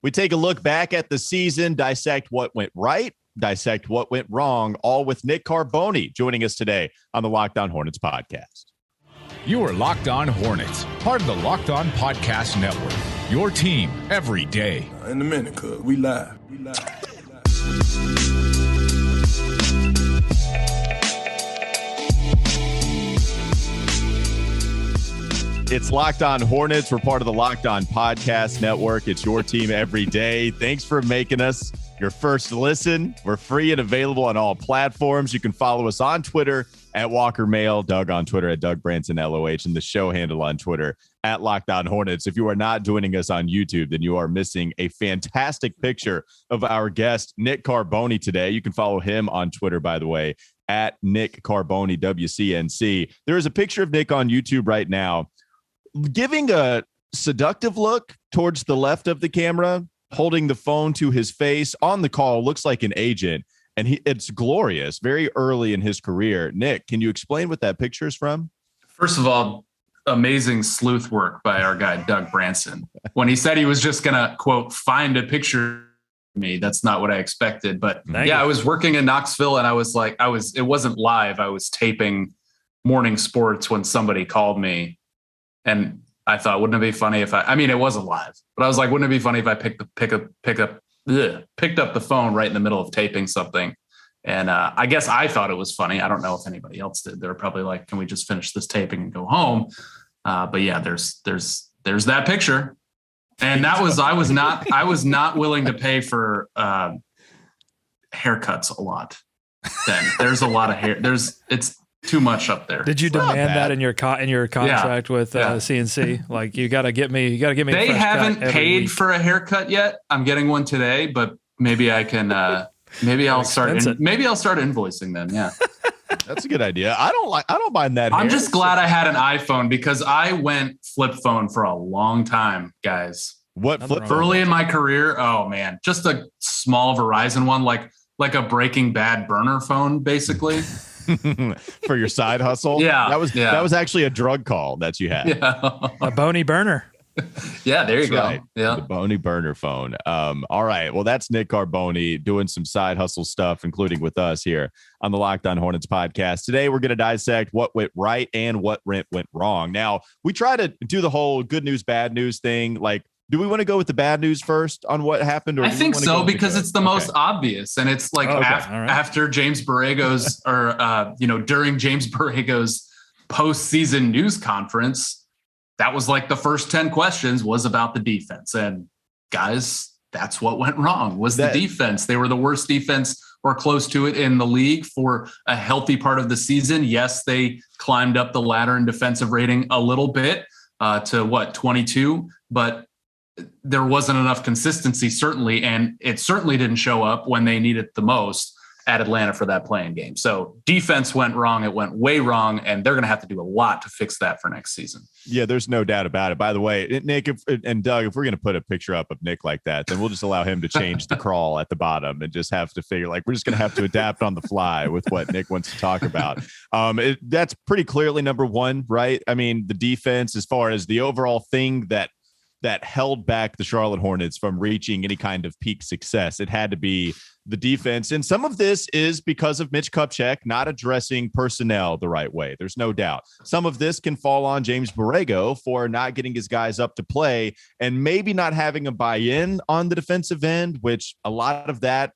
We take a look back at the season, dissect what went right, dissect what went wrong, all with Nick Carboni joining us today on the Locked On Hornets podcast. You are Locked On Hornets, part of the Locked On Podcast Network, your team every day. In a minute, cuz we live. It's Locked On Hornets. We're part of the Locked On Podcast Network. It's your team every day. Thanks for making us your first listen. We're free and available on all platforms. You can follow us on Twitter at Walker Mail, Doug on Twitter at Doug Branson LOH, and the show handle on Twitter at Locked On Hornets. If you are not joining us on YouTube, then you are missing a fantastic picture of our guest, Nick Carboni, today. You can follow him on Twitter, by the way, at Nick Carboni WCNC. There is a picture of Nick on YouTube right now, giving a seductive look towards the left of the camera, holding the phone to his face on the call, looks like an agent, and it's glorious, very early in his career. Nick, can you explain what that picture is from? First of all, amazing sleuth work by our guy, Doug Branson. When he said he was just going to, quote, find a picture of me, that's not what I expected. But I was working in Knoxville, and it wasn't live. I was taping morning sports when somebody called me. And I thought, wouldn't it be funny if it wasn't live, but I was like, wouldn't it be funny if I picked up the phone right in the middle of taping something? And I guess I thought it was funny. I don't know if anybody else did. They were probably like, can we just finish this taping and go home? But yeah, there's that picture. And I was not willing to pay for haircuts a lot. Then there's a lot of hair. It's too much up there. Did you demand that in your contract with CNC? Like, you got to get me. They haven't paid for a haircut yet. I'm getting one today, but maybe I can. Maybe I'll start invoicing them. Yeah, that's a good idea. I don't mind that. I'm just glad I had an iPhone because I went flip phone for a long time, guys. What flip phone? Early in my career? Oh man, just a small Verizon one, like a Breaking Bad burner phone, basically. For your side hustle. That was actually a drug call that you had. A bony burner. Yeah, there you go. Right. Yeah, the bony burner phone. All right, well, that's Nick Carboni doing some side hustle stuff, including with us here on the Locked On Hornets podcast. Today we're going to dissect what went right and what went wrong. Now, we try to do the whole good news bad news thing. Like, do we want to go with the bad news first on what happened? Or I think so, because it's the most obvious. And it's like after James Borrego's during James Borrego's postseason news conference, that was like the first 10 questions was about the defense. And guys, that's what went wrong was the defense. They were the worst defense or close to it in the league for a healthy part of the season. Yes, they climbed up the ladder in defensive rating a little bit to 22, but there wasn't enough consistency, certainly, and it certainly didn't show up when they needed it the most at Atlanta for that playing game. So defense went wrong. It went way wrong, and they're going to have to do a lot to fix that for next season. Yeah, there's no doubt about it. By the way, Nick and Doug, if we're going to put a picture up of Nick like that, then we'll just allow him to change the crawl at the bottom and just have to figure, like, we're just going to have to adapt on the fly with what Nick wants to talk about. That's pretty clearly number one, right? I mean, the defense, as far as the overall thing that held back the Charlotte Hornets from reaching any kind of peak success, it had to be the defense. And some of this is because of Mitch Kupchak not addressing personnel the right way. There's no doubt. Some of this can fall on James Borrego for not getting his guys up to play and maybe not having a buy-in on the defensive end, which a lot of that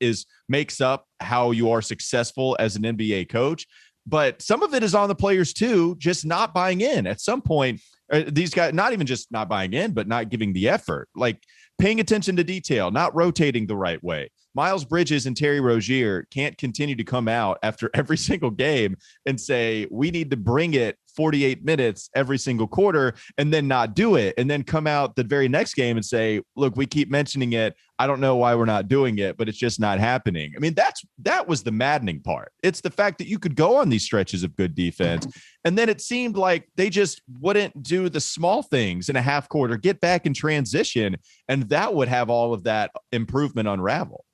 makes up how you are successful as an NBA coach. But some of it is on the players too, just not buying in. At some point, these guys, not even just not buying in, but not giving the effort, like paying attention to detail, not rotating the right way. Miles Bridges and Terry Rozier can't continue to come out after every single game and say, we need to bring it 48 minutes every single quarter and then not do it. And then come out the very next game and say, look, we keep mentioning it. I don't know why we're not doing it, but it's just not happening. I mean, that was the maddening part. It's the fact that you could go on these stretches of good defense, and then it seemed like they just wouldn't do the small things in a half quarter, get back in transition, and that would have all of that improvement unravel.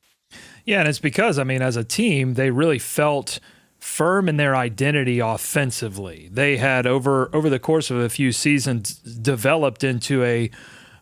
Yeah, and it's because, I mean, as a team, they really felt firm in their identity offensively. They had over the course of a few seasons developed into a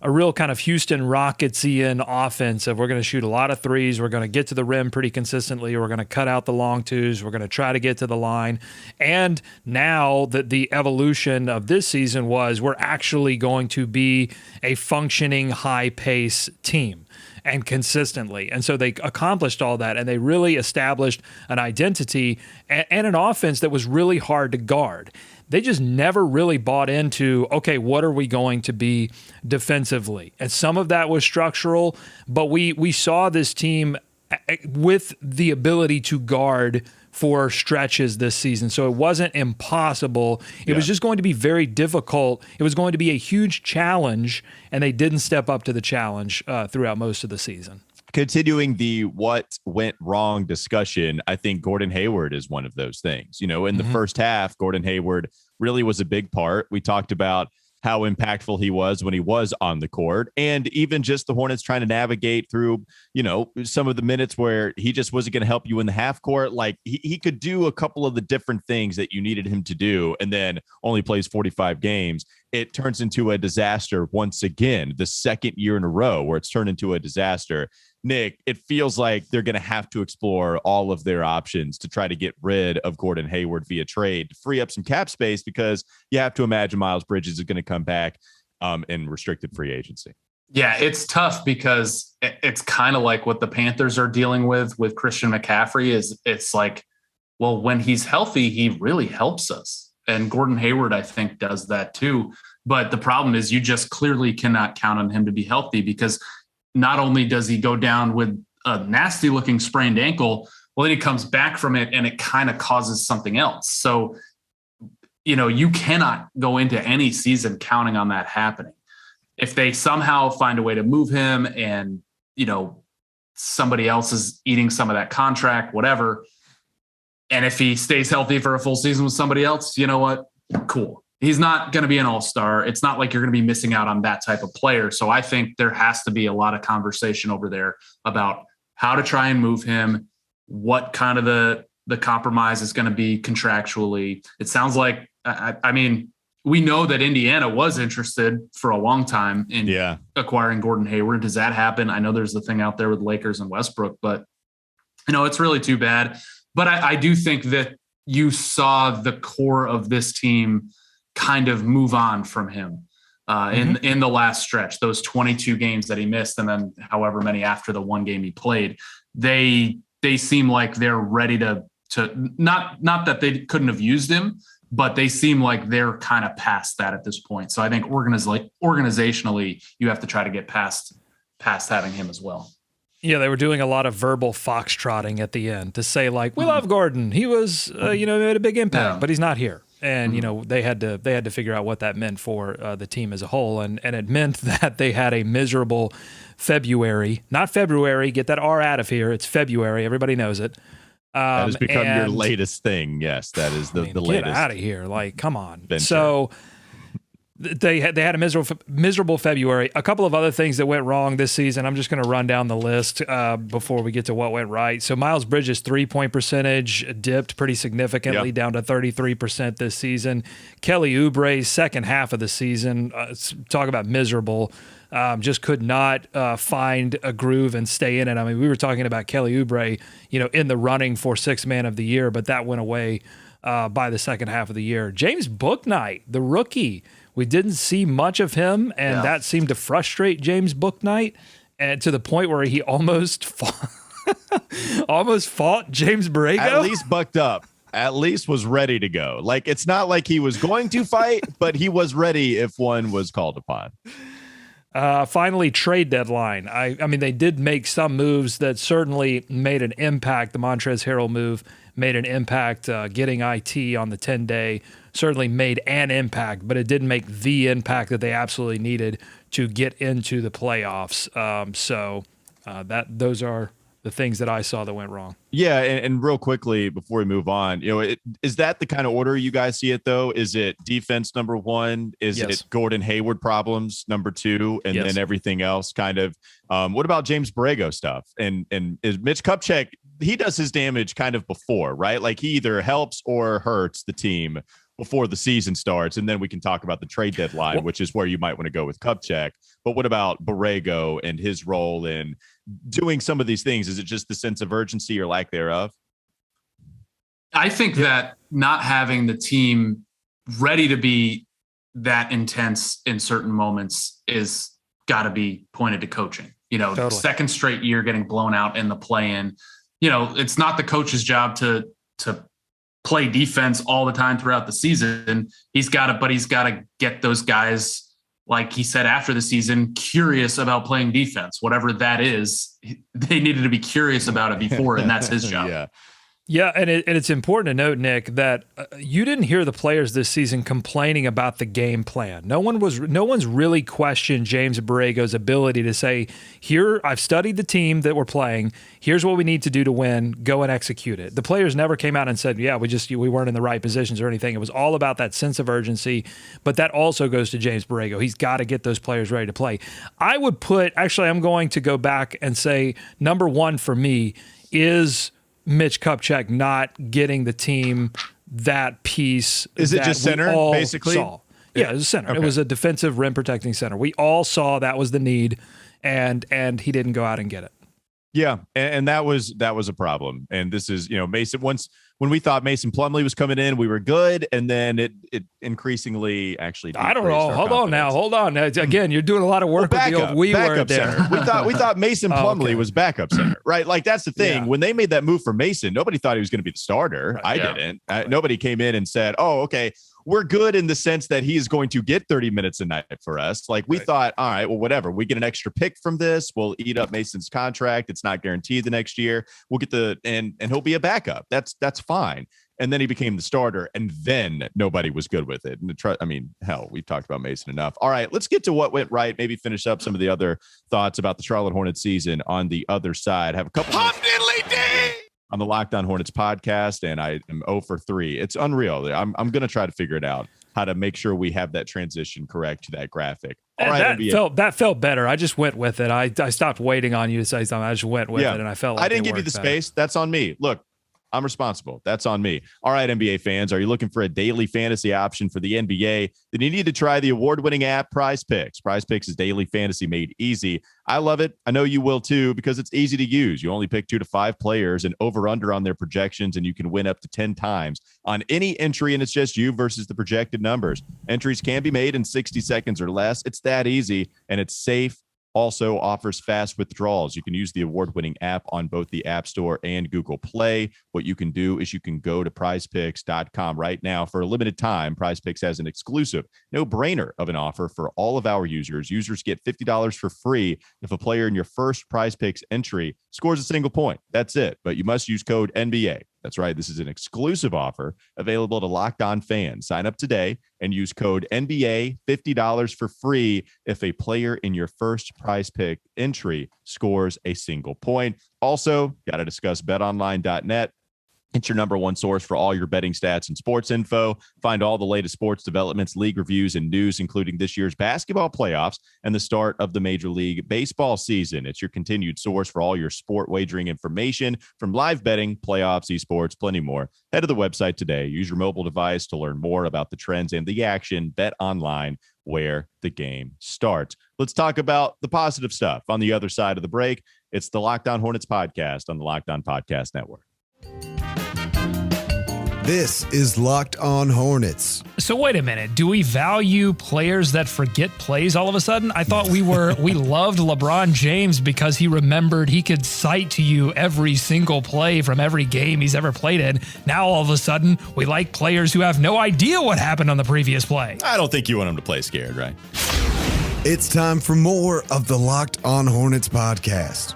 a real kind of Houston Rockets-ian offense of we're going to shoot a lot of threes, we're going to get to the rim pretty consistently, we're going to cut out the long twos, we're going to try to get to the line. And now that the evolution of this season was we're actually going to be a functioning high-pace team and consistently. And so they accomplished all that, and they really established an identity and an offense that was really hard to guard. They just never really bought into, okay, what are we going to be defensively? And some of that was structural, but we saw this team with the ability to guard for stretches this season. So it wasn't impossible. It was just going to be very difficult. It was going to be a huge challenge, and they didn't step up to the challenge throughout most of the season. Continuing the what went wrong discussion, I think Gordon Hayward is one of those things. In the first half, Gordon Hayward really was a big part. We talked about how impactful he was when he was on the court, and even just the Hornets trying to navigate through, some of the minutes where he just wasn't going to help you in the half court. Like he could do a couple of the different things that you needed him to do, and then only plays 45 games. It turns into a disaster once again, the second year in a row where it's turned into a disaster. Nick, it feels like they're going to have to explore all of their options to try to get rid of Gordon Hayward via trade to free up some cap space, because you have to imagine Miles Bridges is going to come back in restricted free agency. Yeah, it's tough because it's kind of like what the Panthers are dealing with Christian McCaffrey. It's like, well, when he's healthy, he really helps us. And Gordon Hayward, I think, does that too. But the problem is you just clearly cannot count on him to be healthy, because not only does he go down with a nasty looking sprained ankle, well, then he comes back from it and it kind of causes something else. So, you cannot go into any season counting on that happening. If they somehow find a way to move him and, somebody else is eating some of that contract, whatever. And if he stays healthy for a full season with somebody else, you know what? Cool. He's not going to be an all-star. It's not like you're going to be missing out on that type of player. So I think there has to be a lot of conversation over there about how to try and move him, what kind of the compromise is going to be contractually. It sounds like, I mean, we know that Indiana was interested for a long time in acquiring Gordon Hayward. Does that happen? I know there's the thing out there with Lakers and Westbrook, but it's really too bad. But I do think that you saw the core of this team kind of move on from him in the last stretch, those 22 games that he missed, and then however many after the one game he played. They seem like they're ready to not that they couldn't have used him, but they seem like they're kind of past that at this point. So I think organizationally, you have to try to get past having him as well. Yeah, they were doing a lot of verbal foxtrotting at the end to say, like, we love Gordon. He was, made a big impact, but he's not here. And, they had to figure out what that meant for the team as a whole. And it meant that they had a miserable February, not February, get that R out of here. It's February. Everybody knows it. That has become your latest thing. Yes, that is the latest. Get out of here. Like, come on. Venture. So they had a miserable February. A couple of other things that went wrong this season. I'm just going to run down the list before we get to what went right. So Miles Bridges' 3-point percentage dipped pretty significantly down to 33% this season. Kelly Oubre's second half of the season, talk about miserable, just could not find a groove and stay in it. I mean, we were talking about Kelly Oubre, in the running for Sixth Man of the Year, but that went away by the second half of the year. James Bouknight, the rookie, we didn't see much of him, and that seemed to frustrate James Bouknight, and to the point where he almost fought James Borrego. At least bucked up. At least was ready to go. Like, it's not like he was going to fight, but he was ready if one was called upon. Finally, trade deadline. I mean, they did make some moves that certainly made an impact. The Montrezl Harrell move made an impact. Getting IT on the 10-day certainly made an impact, but it didn't make the impact that they absolutely needed to get into the playoffs. Those are the things that I saw that went wrong. Yeah, and real quickly before we move on, is that the kind of order you guys see it though? Is it defense number one? Is it Gordon Hayward problems number two, and then everything else kind of? What about James Borrego stuff? And is Mitch Kupchak? He does his damage kind of before, right? Like he either helps or hurts the team before the season starts, and then we can talk about the trade deadline, which is where you might want to go with Kupchak. But what about Borrego and his role in doing some of these things? Is it just the sense of urgency or lack thereof? I think that not having the team ready to be that intense in certain moments is got to be pointed to coaching. Totally. Second straight year getting blown out in the play-in. It's not the coach's job to play defense all the time throughout the season. He's got to get those guys, like he said after the season, curious about playing defense, whatever that is. They needed to be curious about it before, and that's his job. Yeah, and it's important to note, Nick, that you didn't hear the players this season complaining about the game plan. No one's really questioned James Borrego's ability to say, "Here, I've studied the team that we're playing. Here's what we need to do to win. Go and execute it." The players never came out and said, "Yeah, we weren't in the right positions" or anything. It was all about that sense of urgency. But that also goes to James Borrego. He's got to get those players ready to play. I'm going to go back and say number one for me is Mitch Kupchak not getting the team that piece. Is it just center, basically? Yeah, it was a center. Okay. It was a defensive rim protecting center. We all saw that was the need, and he didn't go out and get it. Yeah, and that was a problem. And this is, Mason, when we thought Mason Plumlee was coming in, we were good, and then it increasingly actually. I don't know. Hold on. Again, you're doing a lot of work with the old word there. We thought Mason Plumlee was backup center, right? Like that's the thing. Yeah. When they made that move for Mason, nobody thought he was going to be the starter. I didn't. Nobody came in and said, "Oh, okay, we're good," in the sense that he is going to get 30 minutes a night for us. Like we thought, all right, well, whatever. We get an extra pick from this. We'll eat up Mason's contract. It's not guaranteed the next year. We'll get and he'll be a backup. That's fine. And then he became the starter, and then nobody was good with it. And hell, we've talked about Mason enough. All right, let's get to what went right. Maybe finish up some of the other thoughts about the Charlotte Hornets season on the other side. Have a couple on the Locked On Hornets podcast, and I am 0 for 3. It's unreal. I'm going to try to figure it out, how to make sure we have that transition correct to that graphic. All right, that felt better. I just went with it. I stopped waiting on you to say something. I just went with it, and I felt like I didn't give you the space. That's on me. Look, I'm responsible. That's on me. All right, NBA fans, are you looking for a daily fantasy option for the NBA? Then you need to try the award-winning app PrizePicks. PrizePicks is daily fantasy made easy. I love it. I know you will too, because it's easy to use. You only pick 2 to 5 players and over/under on their projections, and you can win up to 10 times on any entry, and it's just you versus the projected numbers. Entries can be made in 60 seconds or less. It's that easy, and it's safe. Also offers fast withdrawals. You can use the award-winning app on both the App Store and Google Play. What you can do is you can go to prizepicks.com right now. For a limited time, PrizePicks has an exclusive no-brainer of an offer for all of our users. Users get $50 for free if a player in your first PrizePicks entry scores a single point. That's it. But you must use code NBA. That's right. This is an exclusive offer available to Locked On fans. Sign up today and use code NBA, $50 for free if a player in your first PrizePick entry scores a single point. Also, got to discuss betonline.net. It's your number one source for all your betting stats and sports info. Find all the latest sports developments, league reviews, and news, including this year's basketball playoffs and the start of the Major League Baseball season. It's your continued source for all your sport wagering information, from live betting, playoffs, esports, plenty more. Head to the website today. Use your mobile device to learn more about the trends and the action. Bet online, where the game starts. Let's talk about the positive stuff on the other side of the break. It's the Locked On Hornets podcast on the Locked On Podcast Network. This is Locked On Hornets. So wait a minute. Do we value players that forget plays all of a sudden? I thought we loved LeBron James because he remembered he could cite to you every single play from every game he's ever played in. Now all of a sudden we like players who have no idea what happened on the previous play. I don't think you want him to play scared, right? It's time for more of the Locked On Hornets podcast.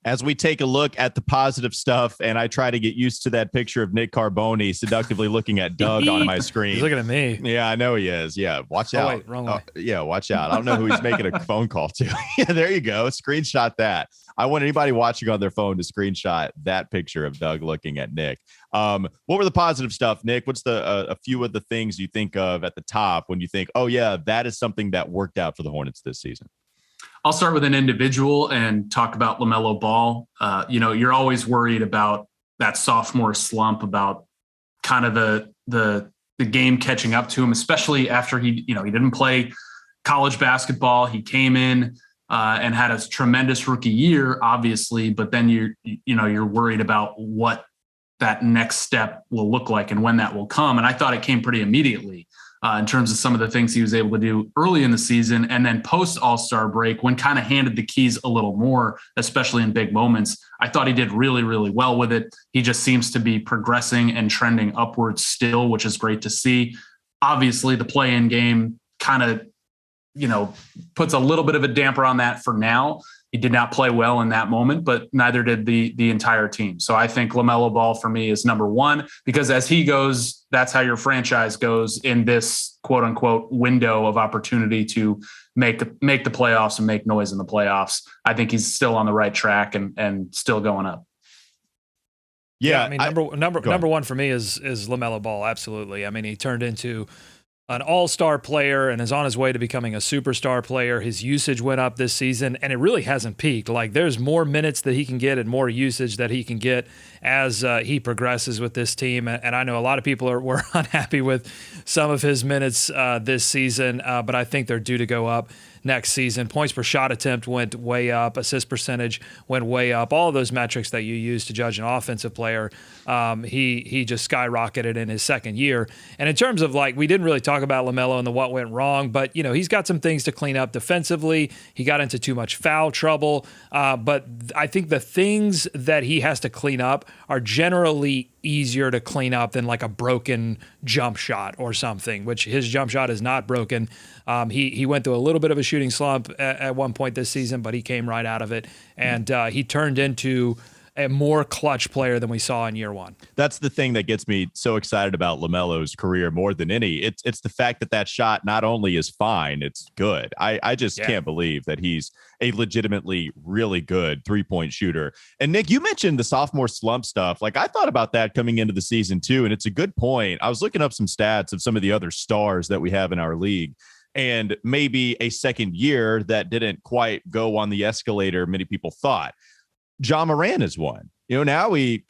As we take a look at the positive stuff, and I try to get used to that picture of Nick Carboni seductively looking at Doug on my screen. He's looking at me. Yeah, I know he is. Yeah, watch out. Wait, wrong way. Yeah, watch out. I don't know who he's making a phone call to. Yeah, there you go. Screenshot that. I want anybody watching on their phone to screenshot that picture of Doug looking at Nick. What were the positive stuff, Nick? What's a few of the things you think of at the top when you think, oh, yeah, that is something that worked out for the Hornets this season? I'll start with an individual and talk about LaMelo Ball. You're always worried about that sophomore slump, about kind of the game catching up to him, especially after he didn't play college basketball. He came in and had a tremendous rookie year, obviously, but then you're worried about what that next step will look like and when that will come. And I thought it came pretty immediately in terms of some of the things he was able to do early in the season, and then post All-Star break, when kind of handed the keys a little more, especially in big moments. I thought he did really, really well with it. He just seems to be progressing and trending upwards still, which is great to see. Obviously, the play-in game kind of, puts a little bit of a damper on that for now. He did not play well in that moment, but neither did the entire team. So I think LaMelo Ball for me is number one, because as he goes, that's how your franchise goes in this quote unquote window of opportunity to make the playoffs and make noise in the playoffs. I think he's still on the right track and still going up. Yeah, I mean, number one for me is LaMelo Ball. Absolutely. I mean, he turned into an all-star player and is on his way to becoming a superstar player. His usage went up this season, and it really hasn't peaked. Like, there's more minutes that he can get and more usage that he can get as he progresses with this team. And I know a lot of people were unhappy with some of his minutes this season, but I think they're due to go up next season. Points per shot attempt went way up. Assist percentage went way up. All of those metrics that you use to judge an offensive player, he just skyrocketed in his second year. And in terms of, like, we didn't really talk about LaMelo and the what went wrong, but he's got some things to clean up defensively. He got into too much foul trouble, but I think the things that he has to clean up are generally easier to clean up than like a broken jump shot or something, which his jump shot is not broken. He went through a little bit of a shooting slump at one point this season, but he came right out of it, and he turned into a more clutch player than we saw in year one. That's the thing that gets me so excited about LaMelo's career more than any. It's the fact that shot not only is fine, it's good. I just can't believe that he's a legitimately really good three-point shooter. And Nick, you mentioned the sophomore slump stuff. Like, I thought about that coming into the season too, and it's a good point. I was looking up some stats of some of the other stars that we have in our league, and maybe a second year that didn't quite go on the escalator many people thought. Ja Morant is one. Now he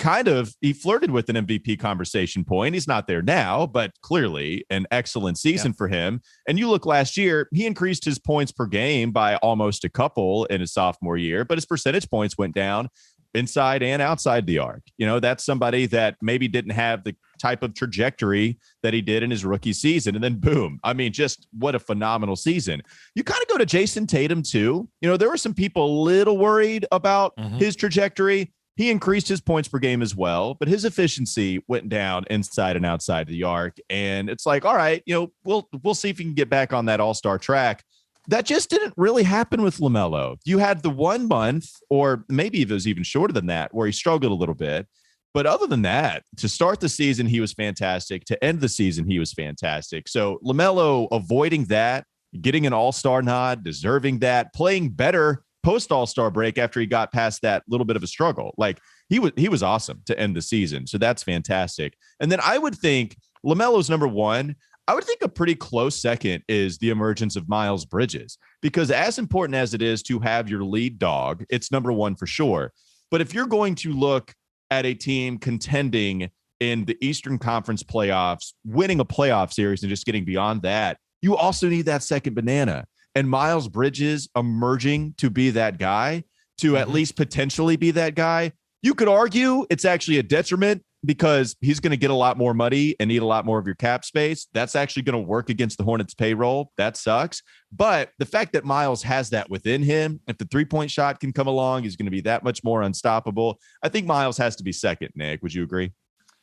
flirted with an MVP conversation point. He's not there now, but clearly an excellent season for him. And you look last year, he increased his points per game by almost a couple in his sophomore year, but his percentage points went down inside and outside the arc. That's somebody that maybe didn't have the type of trajectory that he did in his rookie season. And then boom, I mean, just what a phenomenal season. You kind of go to Jason Tatum too. There were some people a little worried about his trajectory. He increased his points per game as well, but his efficiency went down inside and outside the arc. And it's like, all right, we'll see if he can get back on that all-star track. That just didn't really happen with LaMelo. You had the 1 month, or maybe it was even shorter than that, where he struggled a little bit. But other than that, to start the season, he was fantastic. To end the season, he was fantastic. So LaMelo avoiding that, getting an all-star nod, deserving that, playing better post All-Star break after he got past that little bit of a struggle. Like, he was awesome to end the season. So that's fantastic. And then I would think LaMelo's number one. I would think a pretty close second is the emergence of Miles Bridges, because as important as it is to have your lead dog, it's number one for sure. But if you're going to look at a team contending in the Eastern Conference playoffs, winning a playoff series and just getting beyond that, you also need that second banana. And Miles Bridges emerging to be that guy, to at least potentially be that guy, you could argue it's actually a detriment, because he's going to get a lot more money and need a lot more of your cap space. That's actually going to work against the Hornets payroll. That sucks. But the fact that Miles has that within him, if the three-point shot can come along, he's going to be that much more unstoppable. I think Miles has to be second, Nick. Would you agree?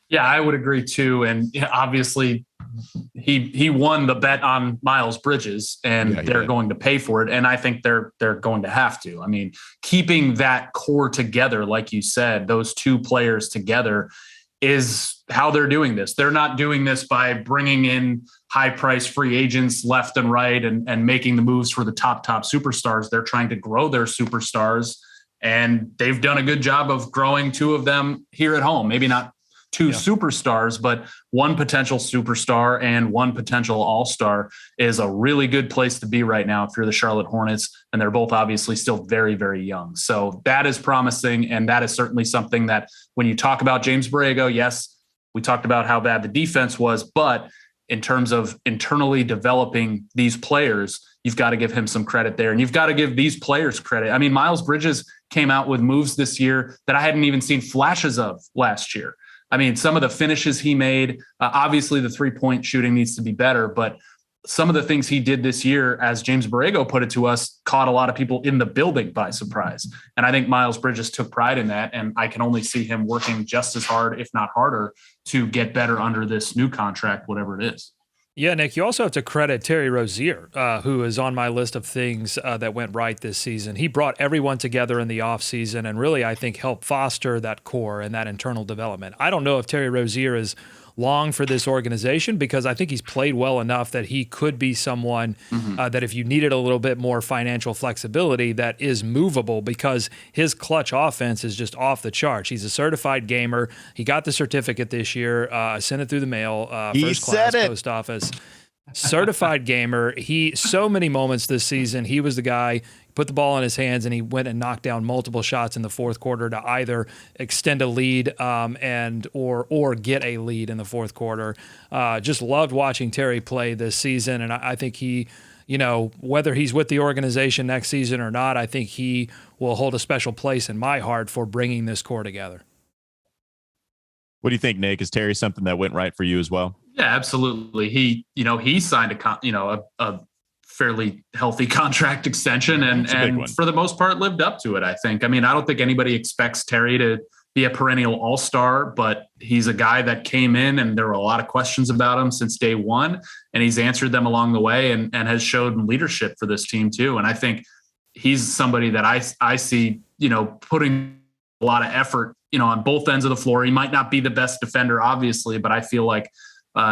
Yeah, I would agree too. And obviously he won the bet on Miles Bridges, and they're going to pay for it. And I think they're going to have to. I mean, keeping that core together, like you said, those two players together is how they're doing this. They're not doing this by bringing in high-priced free agents left and right and making the moves for the top superstars. They're trying to grow their superstars, and they've done a good job of growing two of them here at home. Maybe not two superstars, but one potential superstar and one potential all-star is a really good place to be right now if you're the Charlotte Hornets, and they're both obviously still very, very young. So that is promising, and that is certainly something that when you talk about James Borrego, yes, we talked about how bad the defense was, but in terms of internally developing these players, you've got to give him some credit there. And you've got to give these players credit. I mean, Miles Bridges came out with moves this year that I hadn't even seen flashes of last year. I mean, some of the finishes he made, obviously the 3-point shooting needs to be better, but some of the things he did this year, as James Borrego put it to us, caught a lot of people in the building by surprise. And I think Miles Bridges took pride in that. And I can only see him working just as hard, if not harder, to get better under this new contract, whatever it is. Yeah, Nick, you also have to credit Terry Rozier, who is on my list of things that went right this season. He brought everyone together in the offseason and really, I think, helped foster that core and that internal development. I don't know if Terry Rozier is long for this organization because I think he's played well enough that he could be someone that if you needed a little bit more financial flexibility, that is movable because his clutch offense is just off the charts. He's a certified gamer. He got the certificate this year. I sent it through the mail, first class, post office. Certified gamer. So many moments this season. He was the guy, put the ball in his hands, and he went and knocked down multiple shots in the fourth quarter to either extend a lead or get a lead in the fourth quarter. Just loved watching Terry play this season, and I think he, whether he's with the organization next season or not, I think he will hold a special place in my heart for bringing this core together. What do you think, Nick? Is Terry something that went right for you as well? Yeah, absolutely. He signed a fairly healthy contract extension and for the most part lived up to it, I think. I mean, I don't think anybody expects Terry to be a perennial all-star, but he's a guy that came in and there were a lot of questions about him since day one, and he's answered them along the way and has showed leadership for this team too. And I think he's somebody that I see, putting a lot of effort, on both ends of the floor. He might not be the best defender, obviously, but I feel like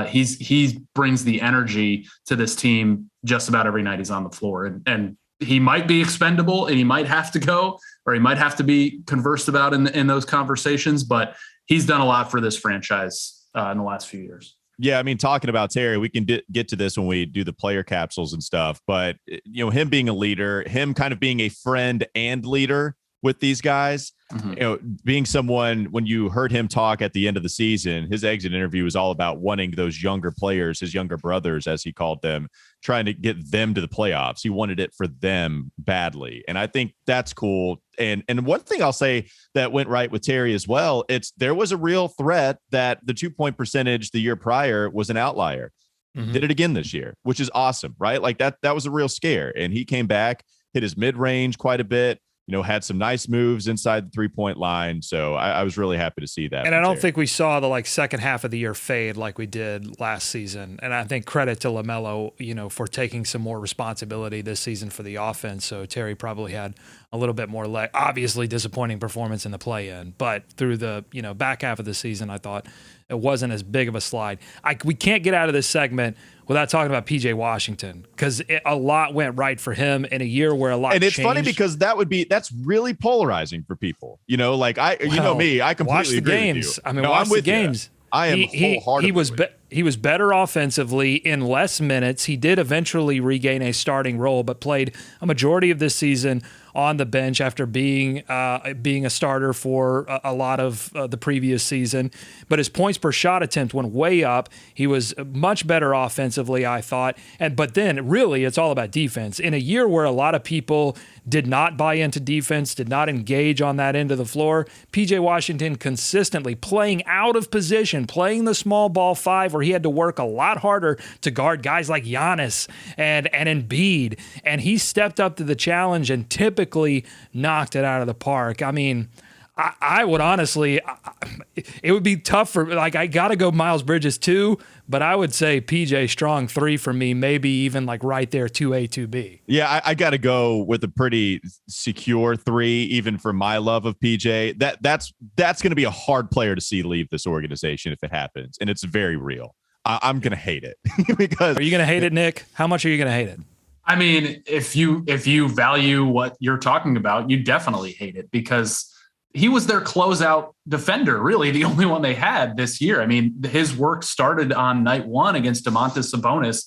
he brings the energy to this team just about every night he's on the floor. And he might be expendable and he might have to go, or he might have to be conversed about in those conversations, but he's done a lot for this franchise in the last few years. Yeah, I mean, talking about Terry, we can get to this when we do the player capsules and stuff, but him being a leader, him kind of being a friend and leader with these guys, being someone, when you heard him talk at the end of the season, his exit interview was all about wanting those younger players, his younger brothers, as he called them, trying to get them to the playoffs. He wanted it for them badly. And I think that's cool. And one thing I'll say that went right with Terry as well, there was a real threat that the 2-point percentage the year prior was an outlier. Did it again this year, which is awesome, right? Like that was a real scare. And he came back, hit his mid-range quite a bit, had some nice moves inside the 3-point line. So I was really happy to see that. And I don't think we saw the second half of the year fade like we did last season. And I think credit to LaMelo, for taking some more responsibility this season for the offense. So Terry probably had a little bit more obviously disappointing performance in the play-in, but through the, back half of the season, I thought it wasn't as big of a slide. We can't get out of this segment without talking about PJ Washington, because a lot went right for him in a year where a lot changed. And it's funny because that's really polarizing for people. Me, I completely agree games. with you. I mean, watch the games. I am wholeheartedly. He was better offensively in less minutes. He did eventually regain a starting role, but played a majority of this season on the bench after being a starter for a lot of the previous season. But his points per shot attempt went way up. He was much better offensively, I thought. But then really it's all about defense. In a year where a lot of people did not buy into defense, did not engage on that end of the floor, PJ Washington consistently playing out of position, playing the small ball 5 where he had to work a lot harder to guard guys like Giannis and Embiid. And he stepped up to the challenge and typically knocked it out of the park. I mean, I would honestly, it would be tough for, I got to go Miles Bridges 2, but I would say PJ strong 3 for me, maybe even right there 2A, 2B. Yeah, I got to go with a pretty secure 3, even for my love of PJ. That's going to be a hard player to see leave this organization if it happens, and it's very real. I'm going to hate it. Because are you going to hate it, Nick? How much are you going to hate it? I mean, if you value what you're talking about, you definitely hate it because he was their closeout defender, really the only one they had this year. I mean, his work started on night one against Domantas Sabonis,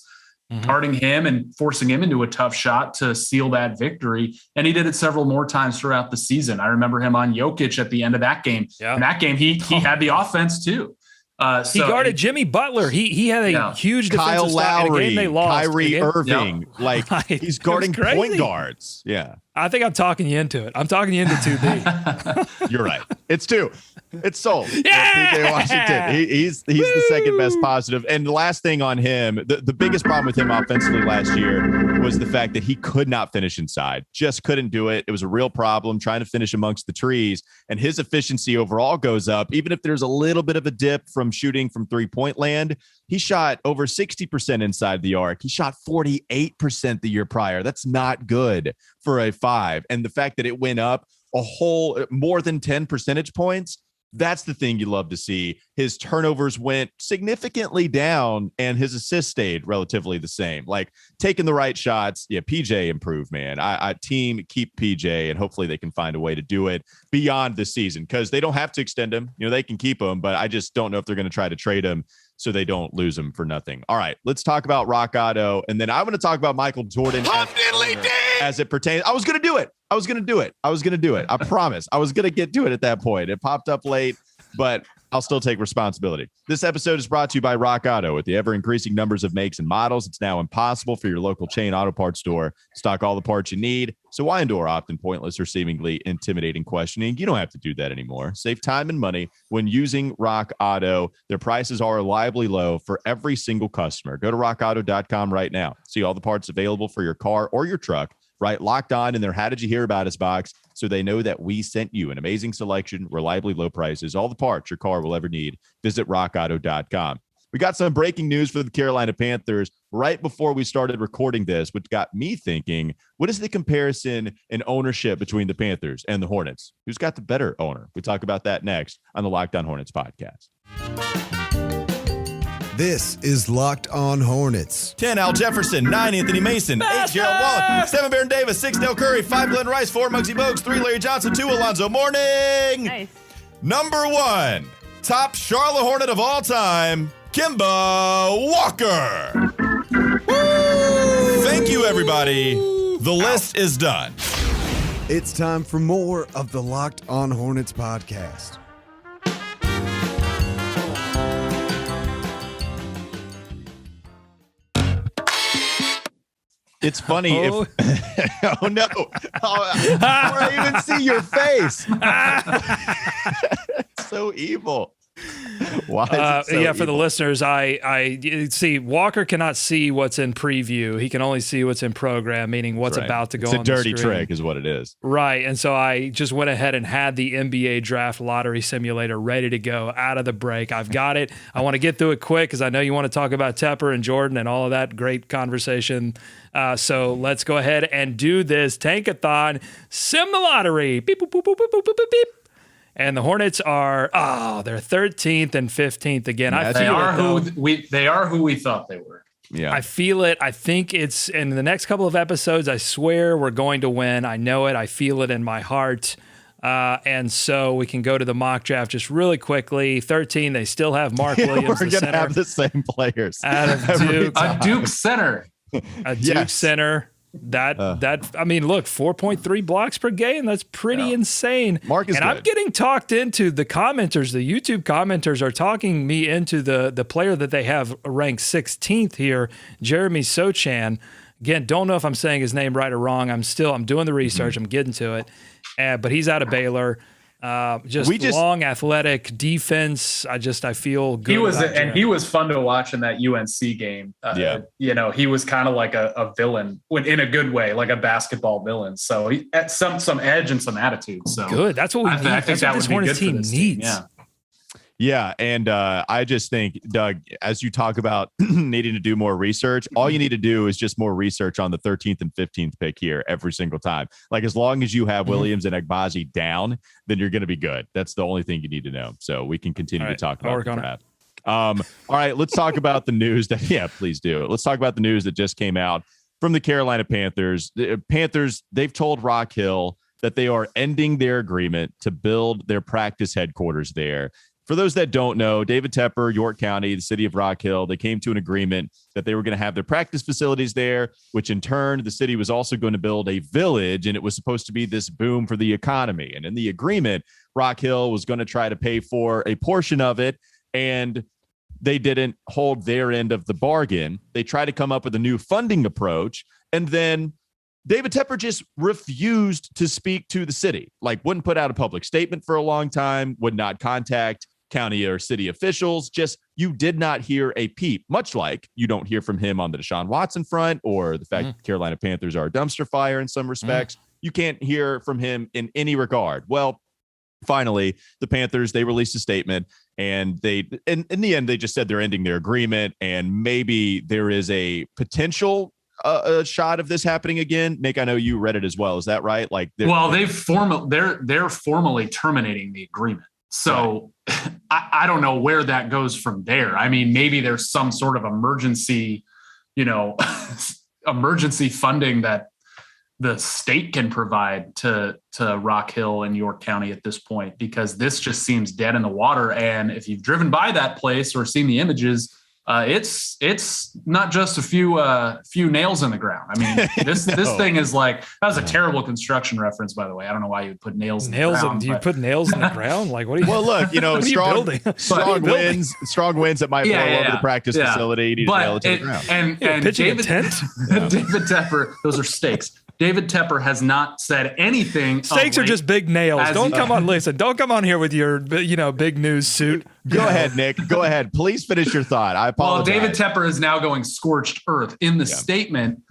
guarding him and forcing him into a tough shot to seal that victory. And he did it several more times throughout the season. I remember him on Jokic at the end of that game. Yeah. In that game, he had the offense too. He guarded Jimmy Butler. He had a huge defensive Kyle Lowry, game they lost. Kyrie Irving. Like he's guarding point guards. Yeah. I think I'm talking you into it. I'm talking you into 2B. You're right. It's 2. It's sold. Yeah. PJ Washington. He's the second best positive. And the last thing on him, the biggest problem with him offensively last year was the fact that he could not finish inside. Just couldn't do it. It was a real problem trying to finish amongst the trees. And his efficiency overall goes up. Even if there's a little bit of a dip from shooting from 3-point land, he shot over 60% inside the arc. He shot 48% the year prior. That's not good for a 5. And the fact that it went up a whole more than 10 percentage points, that's the thing you love to see. His turnovers went significantly down and his assists stayed relatively the same. Like taking the right shots. Yeah, PJ improved, man. I team keep PJ, and hopefully they can find a way to do it beyond the season, because they don't have to extend him. You know, they can keep him, but I just don't know if they're going to try to trade him so they don't lose him for nothing. All right, let's talk about Rock Auto, and then I'm going to talk about Michael Jordan as it pertains. I was going to do it. I promise. I was going to get to it at that point. It popped up late, but I'll still take responsibility. This episode is brought to you by Rock Auto. With the ever-increasing numbers of makes and models, it's now impossible for your local chain auto parts store to stock all the parts you need. So why endure often pointless or seemingly intimidating questioning? You don't have to do that anymore. Save time and money when using Rock Auto. Their prices are reliably low for every single customer. Go to rockauto.com right now. See all the parts available for your car or your truck. Right, locked on in their "How did you hear about us" box, so they know that we sent you. An amazing selection, reliably low prices, all the parts your car will ever need. Visit rockauto.com. We got some breaking news for the Carolina Panthers right before we started recording this, which got me thinking, what is the comparison in ownership between the Panthers and the Hornets? Who's got the better owner? We talk about that next on the Locked On Hornets podcast. This is Locked On Hornets. 10, Al Jefferson. 9, Anthony Mason. 8, Gerald Wallace. 7, Baron Davis. 6, Dale Curry. 5, Glenn Rice. 4, Muggsy Bogues. 3, Larry Johnson. 2, Alonzo Mourning. Nice. Number 1, top Charlotte Hornet of all time, Kemba Walker. Woo! Thank you, everybody. The list is done. It's time for more of the Locked On Hornets podcast. It's funny if oh no, before I even see your face. It's so evil. Why is it so yeah, for evil? the listeners, I see Walker cannot see what's in preview. He can only see what's in program, meaning what's about to go on the screen. It's a dirty trick is what it is. Right. And so I just went ahead and had the NBA draft lottery simulator ready to go out of the break. I've got it. I want to get through it quick because I know you want to talk about Tepper and Jordan and all of that great conversation. So let's go ahead and do this Tankathon sim the lottery. Beep, boop, boop, boop, boop, boop, boop, boop, beep. And the Hornets are, they're 13th and 15th again. They are who we thought they were. Yeah. I feel it. I think it's in the next couple of episodes. I swear we're going to win. I know it. I feel it in my heart. And so we can go to the mock draft just really quickly. 13, they still have Mark Williams. We're going to have the same players. Out of Duke. A Duke center. A Duke center. That I mean, look, 4.3 blocks per game. That's pretty insane. Mark is and good. I'm getting talked into the commenters. The YouTube commenters are talking me into the player that they have ranked 16th here, Jeremy Sochan. Again, don't know if I'm saying his name right or wrong. I'm doing the research. I'm getting to it. But he's out of Baylor. Long athletic defense. I feel good. He was fun to watch in that UNC game. He was kind of like a villain in a good way, like a basketball villain. So he had some edge and some attitude. So good. That's what we need. I think that this would be Hornets good team for this needs. team. Yeah. Yeah, and I just think, Doug, as you talk about needing to do more research, all you need to do is just more research on the 13th and 15th pick here every single time. Like, as long as you have Williams and Agbaji down, then you're going to be good. That's the only thing you need to know. So we can continue to talk about the draft. All right, let's talk about the news that, please do. Let's talk about the news that just came out from the Carolina Panthers. The Panthers, they've told Rock Hill that they are ending their agreement to build their practice headquarters there. For those that don't know, David Tepper, York County, the city of Rock Hill, they came to an agreement that they were going to have their practice facilities there, which in turn, the city was also going to build a village, and it was supposed to be this boom for the economy. And in the agreement, Rock Hill was going to try to pay for a portion of it, and they didn't hold their end of the bargain. They tried to come up with a new funding approach, and then David Tepper just refused to speak to the city, like wouldn't put out a public statement for a long time, would not contact county or city officials. Just, you did not hear a peep, much like you don't hear from him on the Deshaun Watson front, or the fact that the Carolina Panthers are a dumpster fire in some respects. You can't hear from him in any regard. Well, finally, the Panthers, they released a statement, and in the end, they just said they're ending their agreement, and maybe there is a potential a shot of this happening again. Nick, I know you read it as well. Is that right? Like, they're formally terminating the agreement. So right. I don't know where that goes from there. I mean, maybe there's some sort of emergency funding that the state can provide to Rock Hill and York County at this point, because this just seems dead in the water. And if you've driven by that place or seen the images, it's not just a few nails in the ground. I mean, this thing is like, that was a terrible construction reference, by the way. I don't know why you would put nails in the ground. Do you put nails in the ground? Like, what are you? Well, look, strong winds that might blow over the practice facility. You need to nail it to the ground. And pitching a tent? David Tepper, those are stakes. David Tepper has not said anything. Stakes are just big nails. Don't come on here with your, big news suit. Go ahead, Nick. Go ahead. Please finish your thought. I apologize. Well, David Tepper is now going scorched earth. In the statement,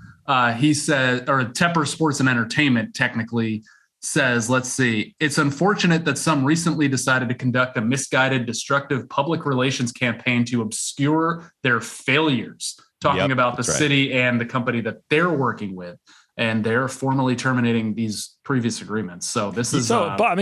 he said, or Tepper Sports and Entertainment technically says, let's see, it's unfortunate that some recently decided to conduct a misguided, destructive public relations campaign to obscure their failures, talking about the city and the company that they're working with. And they're formally terminating these previous agreements. So this is bottom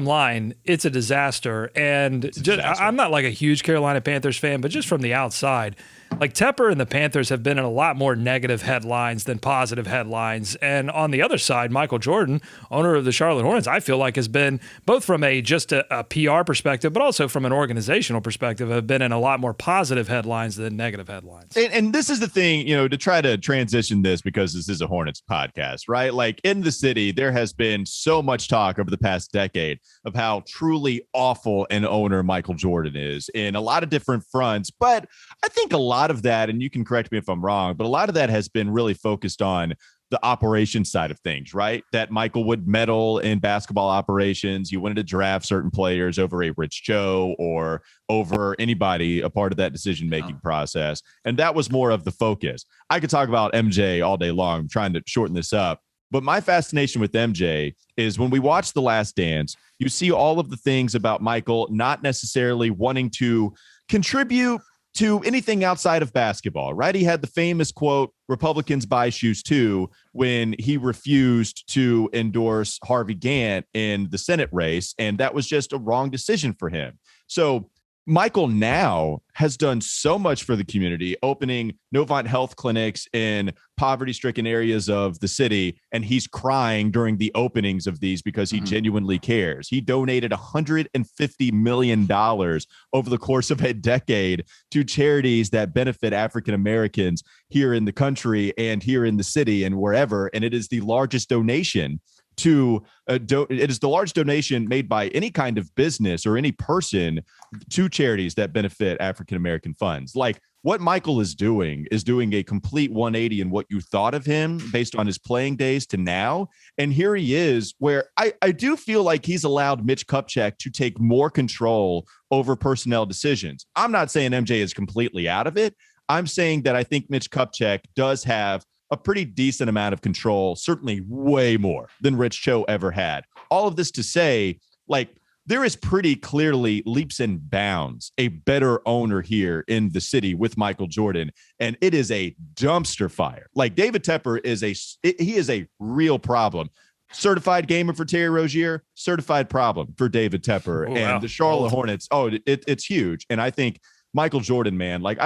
line, it's a disaster. And I'm not like a huge Carolina Panthers fan, but just from the outside, like Tepper and the Panthers have been in a lot more negative headlines than positive headlines. And on the other side, Michael Jordan, owner of the Charlotte Hornets, I feel like has been both from a PR perspective, but also from an organizational perspective, have been in a lot more positive headlines than negative headlines. And this is the thing, to try to transition this, because this is a Hornets podcast, right? Like, in the city, there has been so much talk over the past decade of how truly awful an owner Michael Jordan is in a lot of different fronts. But I think a lot of that, and you can correct me if I'm wrong, but a lot of that has been really focused on the operation side of things, right? That Michael would meddle in basketball operations. You wanted to draft certain players over a Rich Joe or over anybody a part of that decision-making process. And that was more of the focus. I could talk about MJ all day long. I'm trying to shorten this up. But my fascination with MJ is when we watch The Last Dance, you see all of the things about Michael not necessarily wanting to contribute to anything outside of basketball, right? He had the famous quote, "Republicans buy shoes too," when he refused to endorse Harvey Gantt in the Senate race. And that was just a wrong decision for him. So Michael now has done so much for the community, opening Novant health clinics in poverty-stricken areas of the city, and he's crying during the openings of these because he genuinely cares. He donated $150 million over the course of a decade to charities that benefit African Americans here in the country and here in the city and wherever, and it is the largest donation it is the largest donation made by any kind of business or any person to charities that benefit African-American funds. Like, what Michael is doing a complete 180 in what you thought of him based on his playing days to now. And here he is, where I do feel like he's allowed Mitch Kupchak to take more control over personnel decisions. I'm not saying MJ is completely out of it. I'm saying that I think Mitch Kupchak does have a pretty decent amount of control, certainly way more than Rich Cho ever had. All of this to say, like, there is pretty clearly leaps and bounds a better owner here in the city with Michael Jordan, and it is a dumpster fire. Like, David Tepper is a real problem. Certified gamer for Terry Rozier, certified problem for David Tepper. The Charlotte Hornets. It's huge. And I think Michael Jordan, man, like,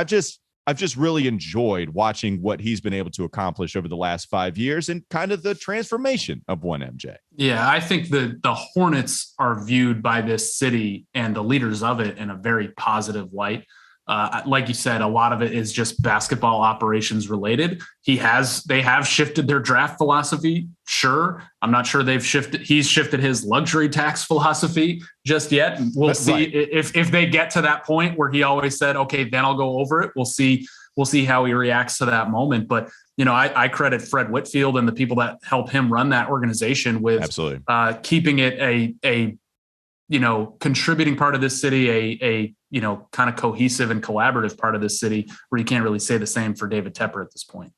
I've just really enjoyed watching what he's been able to accomplish over the last 5 years and kind of the transformation of one MJ. Yeah, I think the Hornets are viewed by this city and the leaders of it in a very positive light. Like you said, a lot of it is just basketball operations related. They have shifted their draft philosophy. Sure. I'm not sure he's shifted his luxury tax philosophy just yet. We'll see if they get to that point where he always said, okay, then I'll go over it. We'll see how he reacts to that moment. But, I credit Fred Whitfield and the people that help him run that organization with absolutely keeping it a contributing part of this city, a kind of cohesive and collaborative part of this city, where you can't really say the same for David Tepper at this point.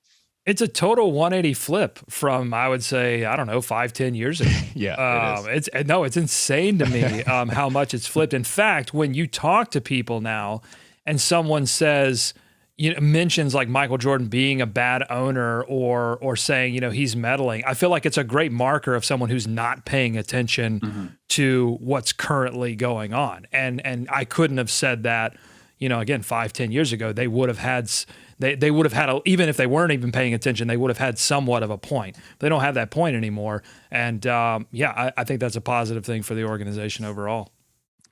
It's a total 180 flip from, I would say, 5-10 years ago. Yeah, it's insane to me how much it's flipped. In fact, when you talk to people now and someone says, mentions like Michael Jordan being a bad owner or saying, he's meddling, I feel like it's a great marker of someone who's not paying attention to what's currently going on. And I couldn't have said that, again, 5-10 years ago. They would have had, even if they weren't even paying attention, they would have had somewhat of a point. They don't have that point anymore. And I think that's a positive thing for the organization overall.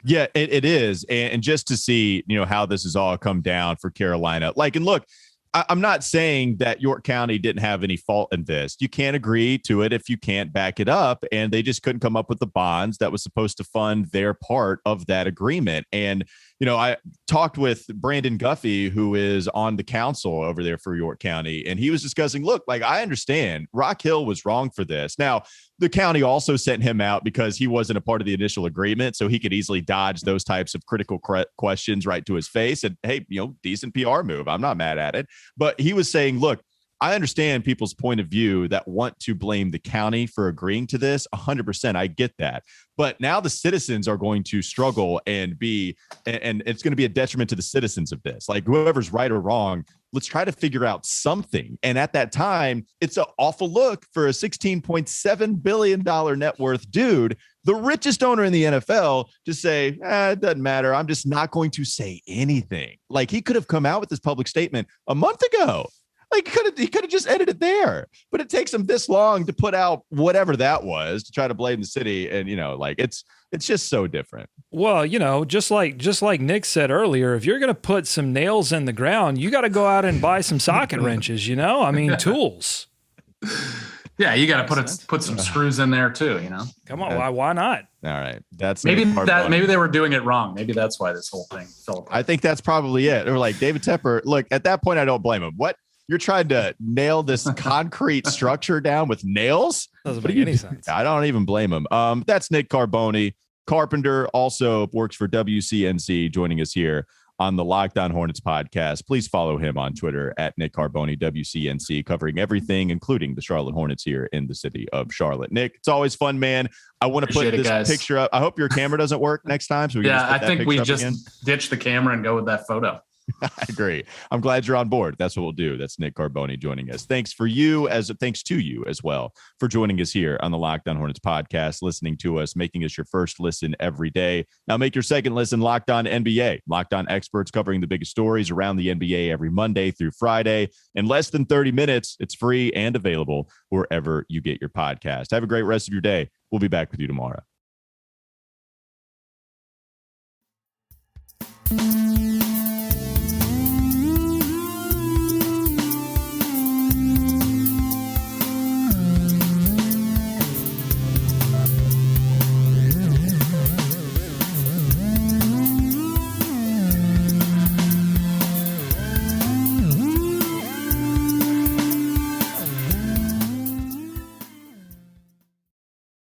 Yeah, it is. And just to see, how this has all come down for Carolina. And look, I'm not saying that York County didn't have any fault in this. You can't agree to it if you can't back it up. And they just couldn't come up with the bonds that was supposed to fund their part of that agreement. And, I talked with Brandon Guffey, who is on the council over there for York County, and he was discussing, look, I understand Rock Hill was wrong for this. Now, the county also sent him out because he wasn't a part of the initial agreement, so he could easily dodge those types of critical questions right to his face. And hey, decent PR move. I'm not mad at it. But he was saying, look, I understand people's point of view that want to blame the county for agreeing to this. 100%. I get that. But now the citizens are going to struggle and it's going to be a detriment to the citizens of this. Whoever's right or wrong, let's try to figure out something. And at that time, it's an awful look for a $16.7 billion net worth dude, the richest owner in the NFL, to say, it doesn't matter. I'm just not going to say anything. He could have come out with this public statement a month ago. He could have just ended it there, but it takes him this long to put out whatever that was to try to blame the city. And, it's just so different. Well, just like Nick said earlier, if you're going to put some nails in the ground, you got to go out and buy some socket wrenches, tools. Yeah. You got to put some screws in there too, Come on. Why not? All right. That's maybe they were doing it wrong. Maybe that's why this whole thing fell apart. I think that's probably it. Or David Tepper, look, at that point, I don't blame him. What? You're trying to nail this concrete structure down with nails? Doesn't make any sense. I don't even blame him. That's Nick Carboni. Carpenter also works for WCNC, joining us here on the Locked On Hornets podcast. Please follow him on Twitter at Nick Carboni, WCNC, covering everything, including the Charlotte Hornets here in the city of Charlotte. Nick, it's always fun, man. I want to put this picture up. I hope your camera doesn't work next time. So I think we just ditch the camera and go with that photo. I agree. I'm glad you're on board. That's what we'll do. That's Nick Carboni joining us. Thanks to you as well for joining us here on the Locked On Hornets podcast, listening to us, making us your first listen every day. Now make your second listen Locked On NBA. Locked On experts covering the biggest stories around the NBA every Monday through Friday in less than 30 minutes. It's free and available wherever you get your podcast. Have a great rest of your day. We'll be back with you tomorrow.